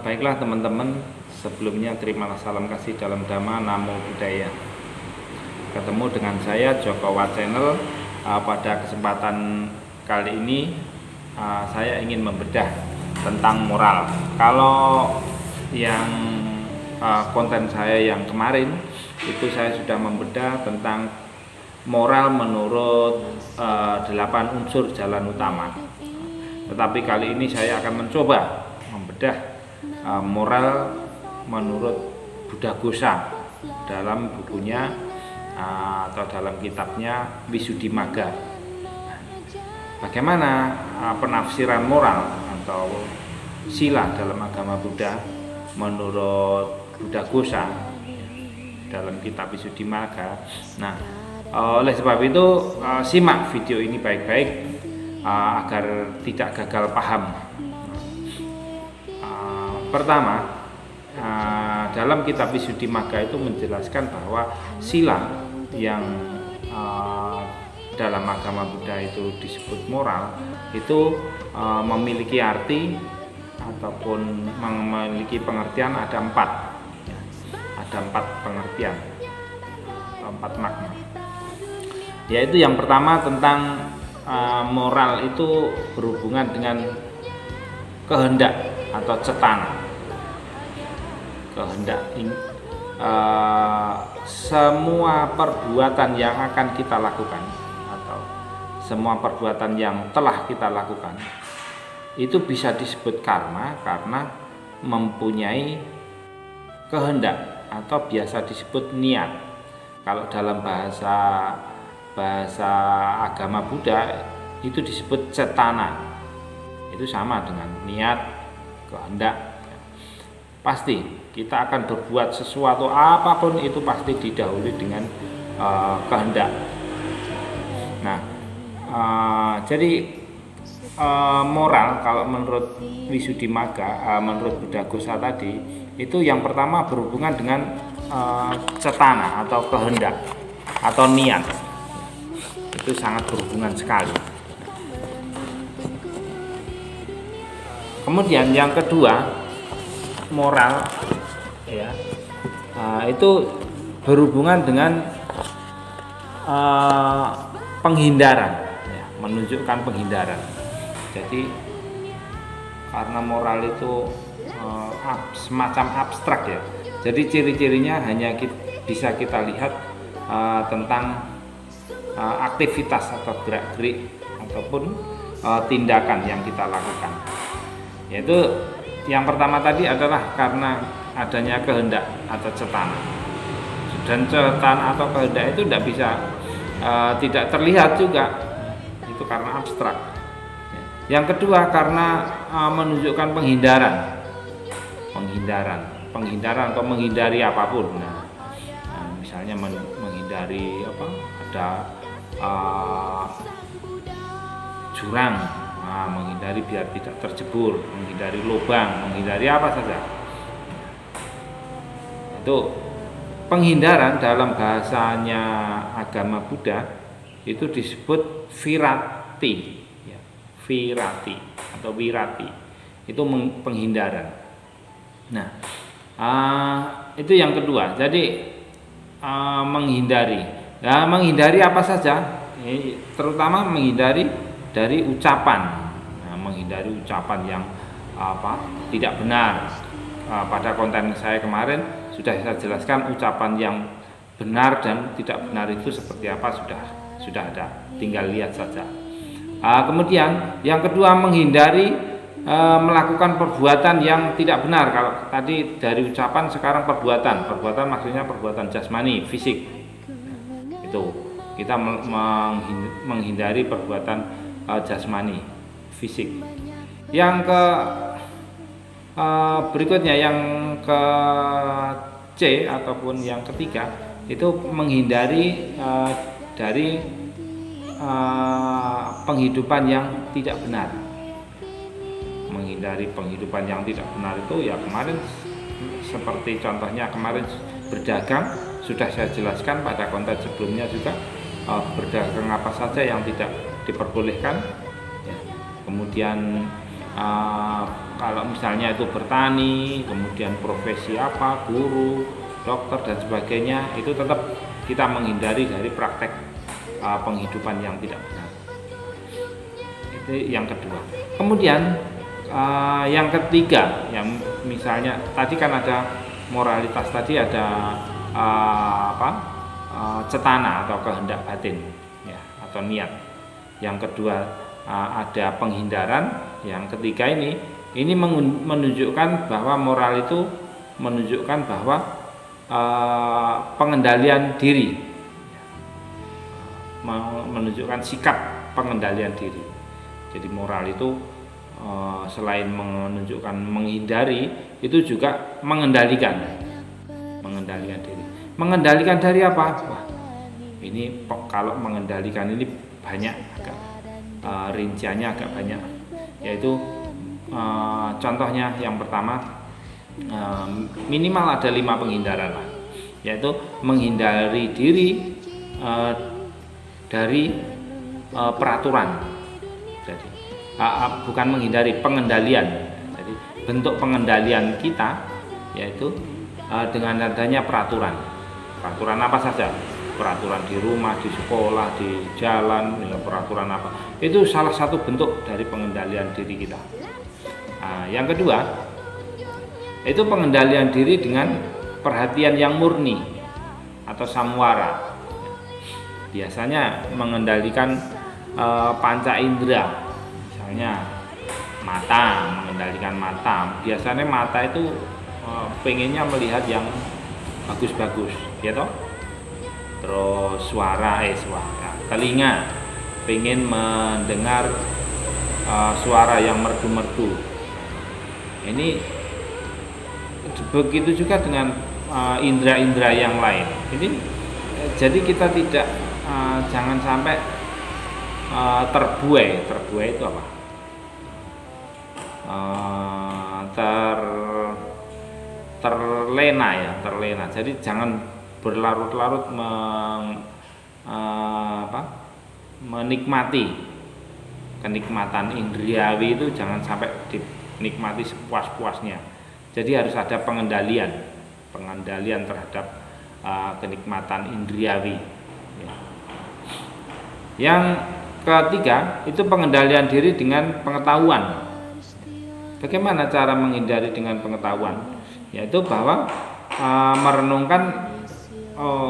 Baiklah teman-teman, sebelumnya terimalah salam kasih dalam Dhamma, Namo Buddhaya. Ketemu dengan saya Joko Channel. Pada kesempatan kali ini saya ingin membedah tentang moral. Kalau yang konten saya yang kemarin itu saya sudah membedah tentang moral menurut 8 unsur jalan utama. Tetapi kali ini saya akan mencoba membedah moral menurut Buddhaghosa dalam bukunya atau dalam kitabnya Visuddhimagga. Bagaimana penafsiran moral atau sila dalam agama Buddha menurut Buddhaghosa dalam kitab Visuddhimagga. Nah, oleh sebab itu simak video ini baik-baik agar tidak gagal paham. Pertama, dalam kitab Visuddhimagga itu menjelaskan bahwa sila yang dalam agama Buddha itu disebut moral itu memiliki arti ataupun memiliki pengertian ada 4 pengertian atau 4 makna. Yaitu yang pertama tentang moral itu berhubungan dengan kehendak atau cetana. Kehendak semua perbuatan yang akan kita lakukan atau semua perbuatan yang telah kita lakukan itu bisa disebut karma karena mempunyai kehendak atau biasa disebut niat. Kalau dalam bahasa agama Buddha itu disebut cetana. Itu sama dengan niat, kehendak. Pasti kita akan berbuat sesuatu apapun itu pasti didahului dengan kehendak. Nah, jadi moral kalau menurut Visuddhimagga, menurut Buddhaghosa tadi itu yang pertama berhubungan dengan cetana atau kehendak atau niat. Itu sangat berhubungan sekali. Kemudian yang kedua, moral ya, itu berhubungan dengan penghindaran, ya, menunjukkan penghindaran. Jadi karena moral itu semacam abstrak ya. Jadi ciri-cirinya hanya bisa kita lihat tentang aktivitas atau gerak-gerik ataupun tindakan yang kita lakukan. Yaitu yang pertama tadi adalah karena adanya kehendak atau cetana. Dan cetana atau kehendak itu tidak bisa tidak terlihat juga. Itu karena abstrak. Yang kedua karena menunjukkan penghindaran atau menghindari apapun. Nah, misalnya menghindari ada jurang, menghindari biar tidak terjebur, menghindari lubang, menghindari apa saja. Itu penghindaran dalam bahasanya agama Buddha itu disebut virati, ya, virati atau wirati. Itu penghindaran. Nah, itu yang kedua. Jadi menghindari. Nah, menghindari apa saja? Terutama menghindari dari ucapan. Nah, menghindari ucapan yang tidak benar. Pada konten saya kemarin sudah saya jelaskan ucapan yang benar dan tidak benar itu seperti apa sudah ada. Tinggal lihat saja. Kemudian yang kedua menghindari melakukan perbuatan yang tidak benar. Kalau tadi dari ucapan, sekarang perbuatan maksudnya perbuatan jasmani, fisik. Itu kita menghindari perbuatan jasmani, fisik. Yang berikutnya yang ke C ataupun yang ketiga itu menghindari dari penghidupan yang tidak benar. Menghindari penghidupan yang tidak benar itu ya kemarin seperti contohnya kemarin berdagang sudah saya jelaskan pada konten sebelumnya juga, berdagang apa saja yang tidak diperbolehkan ya. Kemudian kalau misalnya itu bertani, kemudian profesi apa, guru, dokter dan sebagainya, itu tetap kita menghindari dari praktek penghidupan yang tidak benar. Itu yang kedua. Kemudian yang ketiga, yang misalnya tadi kan ada moralitas, tadi ada cetana atau kehendak batin, ya, atau niat. Yang kedua ada penghindaran. Yang ketiga ini menunjukkan bahwa moral itu menunjukkan bahwa pengendalian diri, menunjukkan sikap pengendalian diri. Jadi moral itu selain menunjukkan menghindari, itu juga mengendalikan diri. Mengendalikan dari apa? Wah, ini kalau mengendalikan ini banyak, agak rinciannya agak banyak, yaitu contohnya yang pertama, minimal ada 5 penghindaran lah, yaitu menghindari diri dari peraturan. Jadi bukan menghindari, pengendalian. Jadi bentuk pengendalian kita yaitu dengan adanya peraturan apa saja, peraturan di rumah, di sekolah, di jalan, ya, peraturan apa, itu salah satu bentuk dari pengendalian diri kita. Yang kedua itu pengendalian diri dengan perhatian yang murni atau samwara. Biasanya mengendalikan panca indera, misalnya mata, mengendalikan mata. Biasanya mata itu pengennya melihat yang bagus-bagus, ya toh. Terus suara, telinga pengen mendengar suara yang merdu-merdu. Ini begitu juga dengan indera-indera yang lain. Ini jadi kita tidak jangan sampai terbuai itu apa? Terlena. Jadi jangan berlarut-larut menikmati kenikmatan indriawi itu, jangan sampai dinikmati sepuas-puasnya. Jadi harus ada pengendalian terhadap kenikmatan indriawi. Yang ketiga itu pengendalian diri dengan pengetahuan. Bagaimana cara menghindari dengan pengetahuan? Yaitu bahwa merenungkan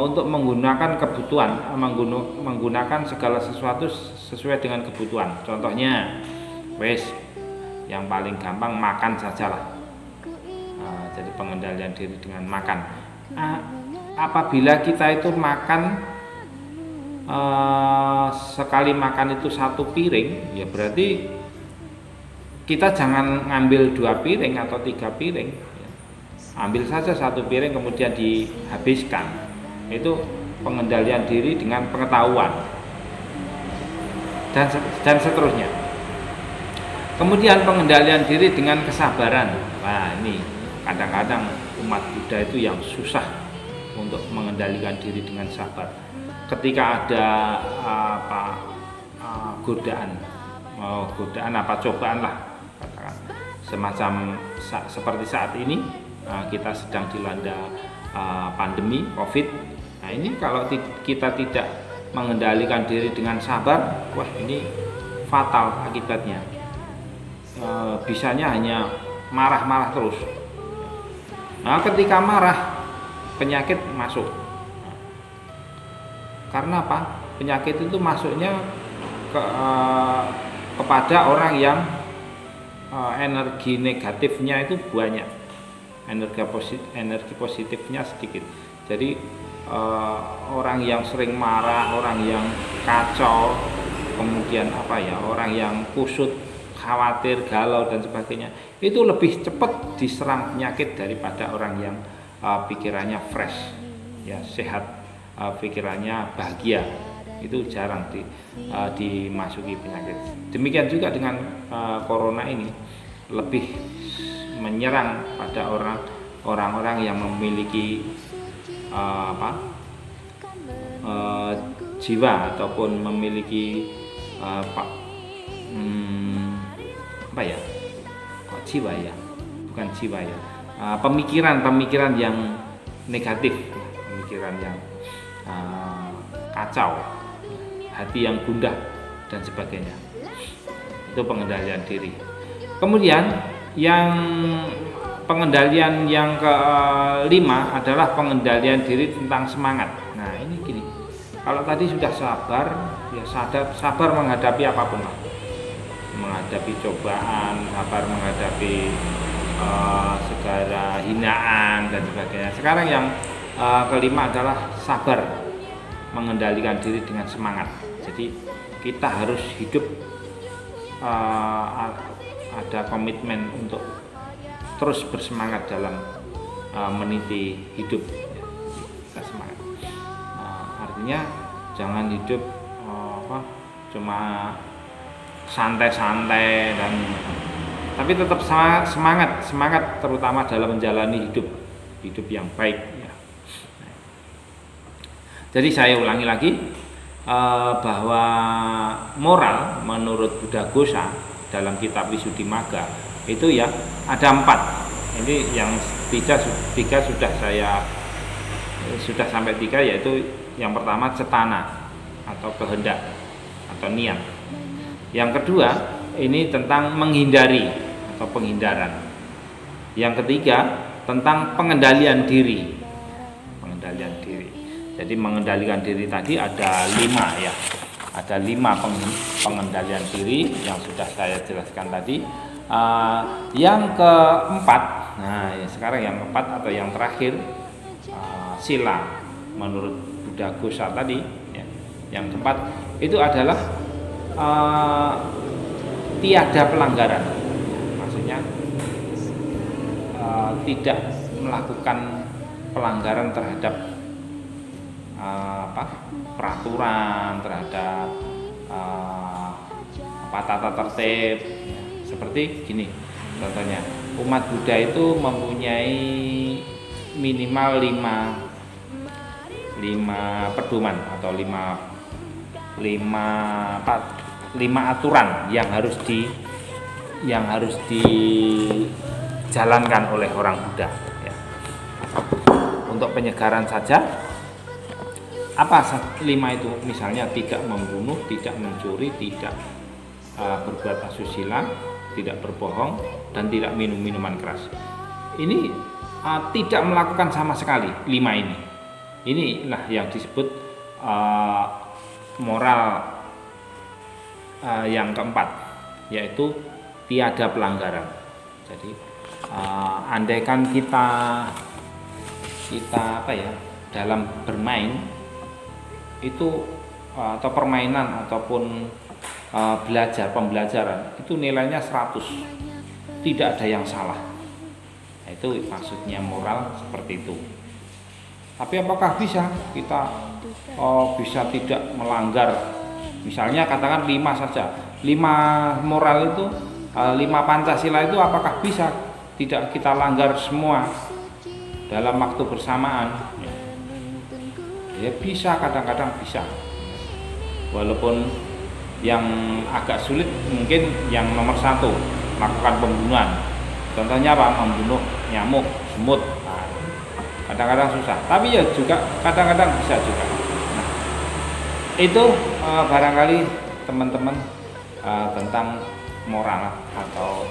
untuk menggunakan kebutuhan, menggunakan segala sesuatu sesuai dengan kebutuhan. Contohnya, yang paling gampang makan sajalah. Jadi pengendalian diri dengan makan. Apabila kita itu makan sekali makan itu 1 piring, ya berarti kita jangan ngambil 2 piring atau 3 piring. Ambil saja 1 piring kemudian dihabiskan. Itu pengendalian diri dengan pengetahuan dan seterusnya. Kemudian pengendalian diri dengan kesabaran. Nah, ini kadang-kadang umat Buddha itu yang susah untuk mengendalikan diri dengan sabar. Ketika ada godaan cobaan lah, katakan semacam seperti saat ini kita sedang dilanda pandemi COVID. Nah, ini kalau kita tidak mengendalikan diri dengan sabar, wah ini fatal akibatnya. Bisanya hanya marah-marah terus. Nah, ketika marah, penyakit masuk. Karena apa? Penyakit itu masuknya kepada orang yang energi negatifnya itu banyak, energi positifnya sedikit. Jadi orang yang sering marah, orang yang kacau, kemudian orang yang kusut, khawatir, galau dan sebagainya, itu lebih cepat diserang penyakit daripada orang yang pikirannya fresh, ya, sehat, pikirannya bahagia. Itu jarang dimasuki penyakit. Demikian juga dengan corona ini, lebih menyerang pada orang-orang yang memiliki jiwa ataupun memiliki kok jiwa ya, bukan jiwa ya, pemikiran yang negatif, pemikiran yang kacau, hati yang gundah dan sebagainya. Itu pengendalian diri. Kemudian yang pengendalian yang kelima adalah pengendalian diri tentang semangat. Nah ini gini, kalau tadi sudah sabar, ya sabar menghadapi apapun lah, menghadapi cobaan, sabar menghadapi segala hinaan dan sebagainya. Sekarang yang kelima adalah sabar mengendalikan diri dengan semangat. Jadi kita harus hidup ada komitmen untuk terus bersemangat dalam meniti hidup. Kita semangat. Artinya jangan hidup cuma santai-santai tapi tetap semangat terutama dalam menjalani hidup yang baik ya. Jadi saya ulangi lagi bahwa moral menurut Buddha Ghosa dalam kitab Visuddhimagga itu ya ada 4. Ini yang tiga sudah sampai 3, yaitu yang pertama cetana atau kehendak atau niat. Yang kedua ini tentang menghindari atau penghindaran. Yang ketiga tentang pengendalian diri. Pengendalian diri. Jadi mengendalikan diri tadi ada 5 ya. Ada 5 pengendalian diri yang sudah saya jelaskan tadi. Yang keempat, nah sekarang yang keempat atau yang terakhir, sila menurut Buddha Ghosa tadi ya. Yang keempat itu adalah tiada pelanggaran, maksudnya tidak melakukan pelanggaran terhadap peraturan, terhadap tata tertib. Seperti gini contohnya, umat Buddha itu mempunyai minimal 5 pedoman atau 5 aturan yang harus dijalankan oleh orang Buddha ya. Untuk penyegaran saja apa 5 itu? Misalnya tidak membunuh, tidak mencuri, tidak berbuat asusila, tidak berbohong, dan tidak minum minuman keras. Ini tidak melakukan sama sekali 5 ini. Inilah yang disebut moral yang keempat, yaitu tiada pelanggaran. Jadi andaikan kita dalam bermain itu atau permainan ataupun pembelajaran itu nilainya 100, tidak ada yang salah. Nah, itu maksudnya moral seperti itu. Tapi apakah bisa kita bisa tidak melanggar? Misalnya katakan 5 saja, 5 moral itu, 5 Pancasila itu apakah bisa tidak kita langgar semua dalam waktu bersamaan? Ya bisa, kadang-kadang bisa. Walaupun yang agak sulit mungkin yang nomor 1, melakukan pembunuhan. Contohnya apa? Membunuh nyamuk, semut. Nah, kadang-kadang susah, tapi ya juga kadang-kadang bisa juga. Nah, itu barangkali teman-teman tentang moral atau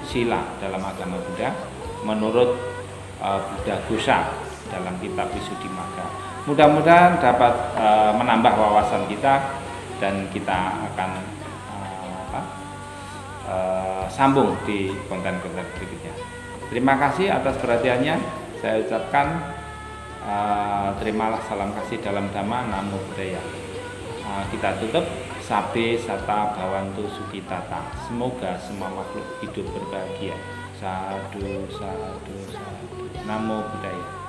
sila dalam agama Buddha menurut Buddha Ghosa dalam kitab Visuddhimagga. Mudah-mudahan dapat menambah wawasan kita dan kita akan sambung di konten-konten berikutnya. Terima kasih atas perhatiannya. Saya ucapkan terimalah salam kasih dalam Dhamma, Namo Buddhaya. Kita tutup, Sabe Sata Bhavantu Sukitata. Semoga semua makhluk hidup berbahagia. Sadu, sadu, sadu. Namo Buddhaya.